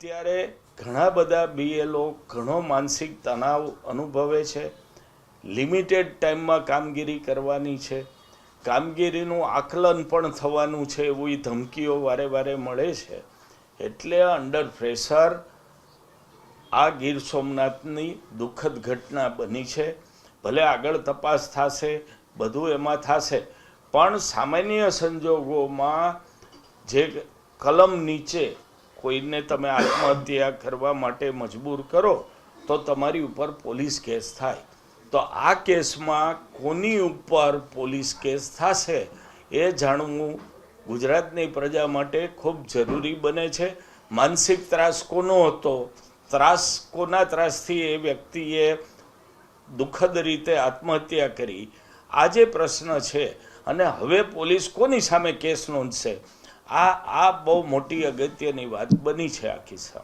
અત્યારે ઘણા બધા બીએલઓ ઘણો માનસિક તણાવ અનુભવે છે, લિમિટેડ ટાઈમમાં કામગીરી કરવાની છે, કામગીરીનું આકલન પણ થવાનું છે એવી ધમકીઓ વારે વારે મળે છે. એટલે અંડર પ્રેશર આ ગીર સોમનાથની દુઃખદ ઘટના બની છે. ભલે આગળ તપાસ થશે, બધું એમાં થશે, પણ સામાન્ય સંજોગોમાં જે કલમ નીચે કોઈને તમે આત્મહત્યા કરવા માટે મજબૂર કરો તો તમારી ઉપર પોલીસ કેસ થાય. તો આ કેસમાં કોની ઉપર પોલીસ કેસ થશે એ જાણવું ગુજરાતની પ્રજા માટે ખૂબ જરૂરી બને છે. માનસિક ત્રાસ કોનો હતો, કોના ત્રાસથી એ વ્યક્તિએ દુઃખદ રીતે આત્મહત્યા કરી, આ જે પ્રશ્ન છે, અને હવે પોલીસ કોની સામે કેસ નોંધશે, આ બહુ મોટી અગત્યની વાત બની છે આ કિસ્સામાં.